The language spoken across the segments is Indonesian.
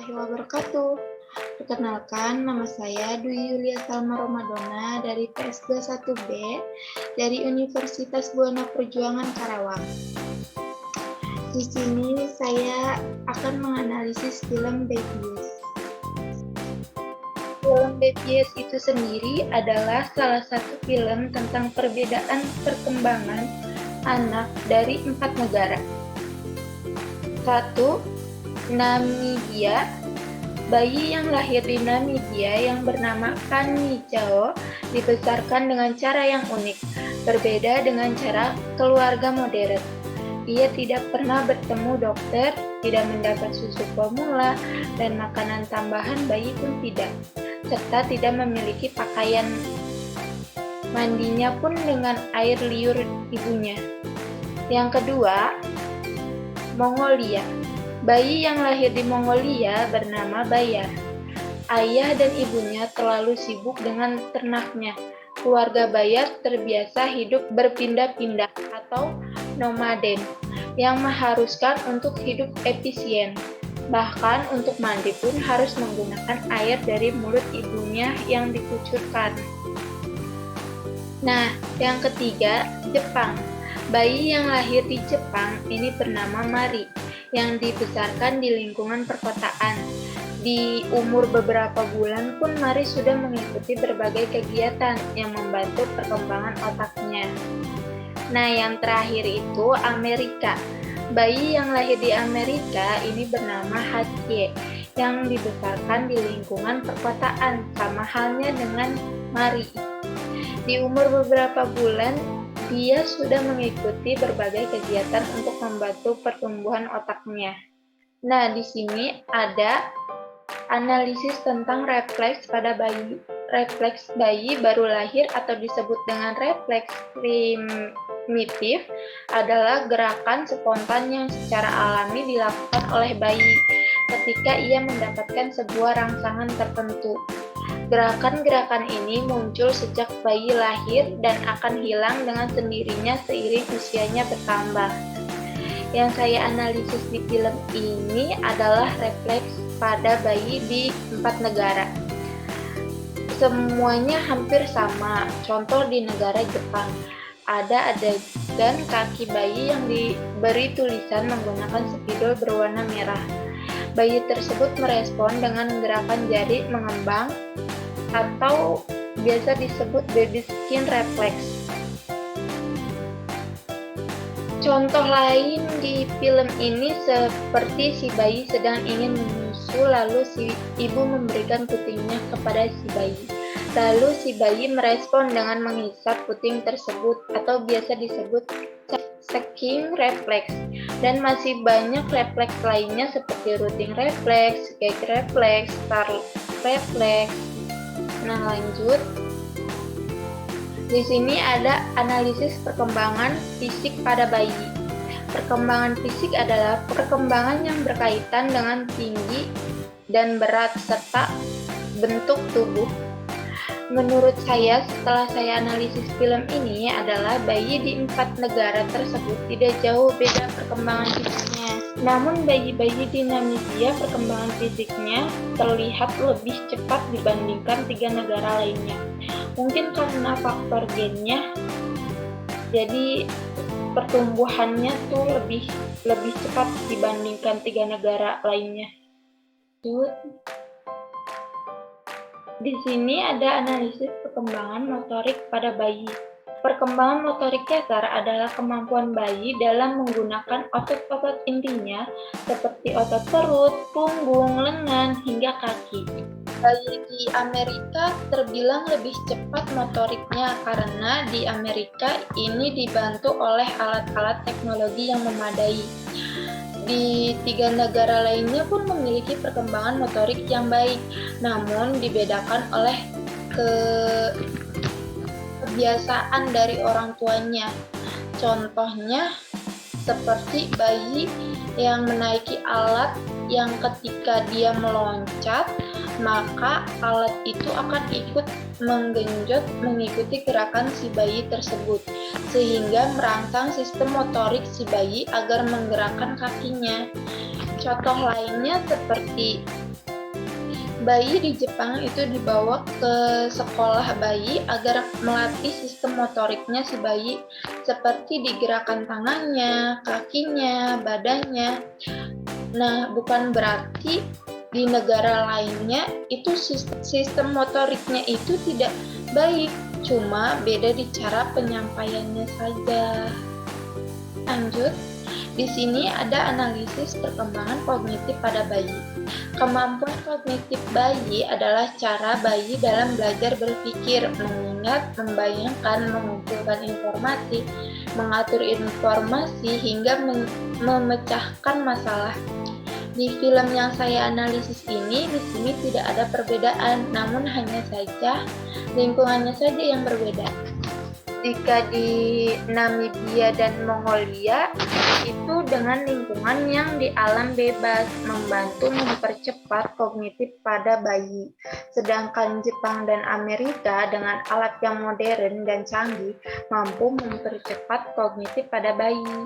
warahmatullahi wabarakatuh. Perkenalkan, nama saya Dwi Yulia Salma Romadona dari PSG 1B dari Universitas Buana Perjuangan Karawang. Di sini saya akan menganalisis film Babies. Film Babies itu sendiri adalah salah satu film tentang perbedaan perkembangan anak dari 4 negara. 1. Namibia. Bayi yang lahir di Namibia yang bernama Kani Chao dibesarkan dengan cara yang unik, berbeda dengan cara keluarga modern. Ia tidak pernah bertemu dokter, tidak mendapat susu formula, dan makanan tambahan bayi pun tidak, serta tidak memiliki pakaian. Mandinya pun dengan air liur ibunya. Yang kedua, Mongolia. Bayi yang lahir di Mongolia bernama Bayar. Ayah dan ibunya terlalu sibuk dengan ternaknya. Keluarga Bayar terbiasa hidup berpindah-pindah atau nomaden, yang mengharuskan untuk hidup efisien. Bahkan untuk mandi pun harus menggunakan air dari mulut ibunya yang dikucurkan. Nah, yang ketiga, Jepang. Bayi yang lahir di Jepang ini bernama Mari, yang dibesarkan di lingkungan perkotaan. Di umur beberapa bulan pun Mari sudah mengikuti berbagai kegiatan yang membantu perkembangan otaknya. Nah, yang terakhir itu Amerika. Bayi yang lahir di Amerika ini bernama Hachie, yang dibesarkan di lingkungan perkotaan, sama halnya dengan Mari. Di umur beberapa bulan, dia sudah mengikuti berbagai kegiatan untuk membantu pertumbuhan otaknya. Nah, di sini ada analisis tentang refleks pada bayi. Refleks bayi baru lahir atau disebut dengan refleks primitif adalah gerakan spontan yang secara alami dilakukan oleh bayi ketika ia mendapatkan sebuah rangsangan tertentu. Gerakan-gerakan ini muncul sejak bayi lahir dan akan hilang dengan sendirinya seiring usianya bertambah. Yang saya analisis di film ini adalah refleks pada bayi di 4 negara. Semuanya hampir sama. Contoh di negara Jepang, ada adegan kaki bayi yang diberi tulisan menggunakan spidol berwarna merah. Bayi tersebut merespon dengan gerakan jari mengembang atau biasa disebut baby skin reflex. Contoh lain di film ini seperti si bayi sedang ingin menyusu, lalu si ibu memberikan putingnya kepada si bayi. Lalu si bayi merespon dengan menghisap puting tersebut atau biasa disebut sucking reflex. Dan masih banyak refleks lainnya seperti rooting reflex, gag reflex, star reflex. Nah, lanjut. Di sini ada analisis perkembangan fisik pada bayi. Perkembangan fisik adalah perkembangan yang berkaitan dengan tinggi dan berat serta bentuk tubuh. Menurut saya, setelah saya analisis film ini adalah bayi di 4 negara tersebut tidak jauh beda perkembangan fisiknya. Namun bayi-bayi di Namibia perkembangan fisiknya terlihat lebih cepat dibandingkan 3 negara lainnya. Mungkin karena faktor gennya, jadi pertumbuhannya tuh lebih cepat dibandingkan 3 negara lainnya. Di sini ada analisis perkembangan motorik pada bayi. Perkembangan motorik dasar adalah kemampuan bayi dalam menggunakan otot-otot intinya seperti otot perut, punggung, lengan, hingga kaki. Bayi di Amerika terbilang lebih cepat motoriknya karena di Amerika ini dibantu oleh alat-alat teknologi yang memadai. Di 3 negara lainnya pun memiliki perkembangan motorik yang baik, namun dibedakan oleh kebiasaan dari orang tuanya. Contohnya seperti bayi yang menaiki alat yang ketika dia meloncat, maka alat itu akan ikut menggenjot mengikuti gerakan si bayi tersebut, sehingga merangsang sistem motorik si bayi agar menggerakkan kakinya. Contoh lainnya seperti Bayi di Jepang itu dibawa ke sekolah bayi agar melatih sistem motoriknya si bayi, seperti digerakkan tangannya, kakinya, badannya. Nah, bukan berarti di negara lainnya itu sistem motoriknya itu tidak baik, cuma beda di cara penyampaiannya saja. Lanjut, di sini ada analisis perkembangan kognitif pada bayi. Kemampuan kognitif bayi adalah cara bayi dalam belajar berpikir, mengingat, membayangkan, mengumpulkan informasi, mengatur informasi, hingga memecahkan masalah. Di film yang saya analisis ini, di sini tidak ada perbedaan, namun hanya saja lingkungannya saja yang berbeda. Jika di Namibia dan Mongolia itu dengan lingkungan yang di alam bebas membantu mempercepat kognitif pada bayi. Sedangkan Jepang dan Amerika dengan alat yang modern dan canggih mampu mempercepat kognitif pada bayi.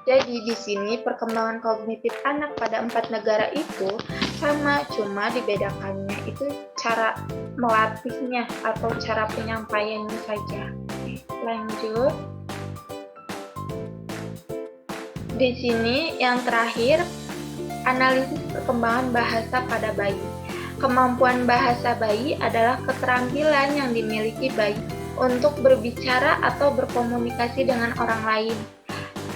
Jadi di sini perkembangan kognitif anak pada 4 negara itu sama, cuma dibedakannya itu cara melatihnya atau cara penyampaiannya saja. Lanjut. Di sini yang terakhir, analisis perkembangan bahasa pada bayi. Kemampuan bahasa bayi adalah keterampilan yang dimiliki bayi untuk berbicara atau berkomunikasi dengan orang lain.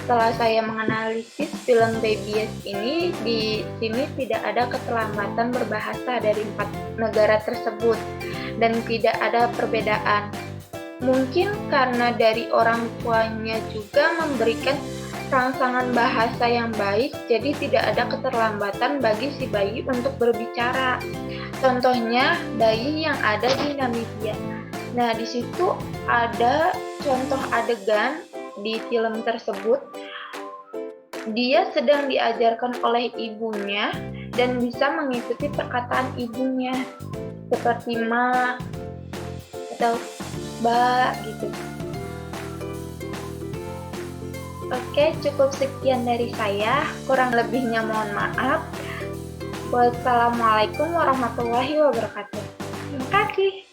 Setelah saya menganalisis film Babies ini, di sini tidak ada keterlambatan berbahasa dari 4 negara tersebut dan tidak ada perbedaan. Mungkin karena dari orang tuanya juga memberikan rangsangan bahasa yang baik, jadi tidak ada keterlambatan bagi si bayi untuk berbicara. Contohnya, bayi yang ada di Namibia. Nah, di situ ada contoh adegan di film tersebut. Dia sedang diajarkan oleh ibunya dan bisa mengikuti perkataan ibunya, seperti ma atau ba gitu. Oke, cukup sekian dari saya. Kurang lebihnya mohon maaf. Wassalamualaikum warahmatullahi wabarakatuh. Terima kasih.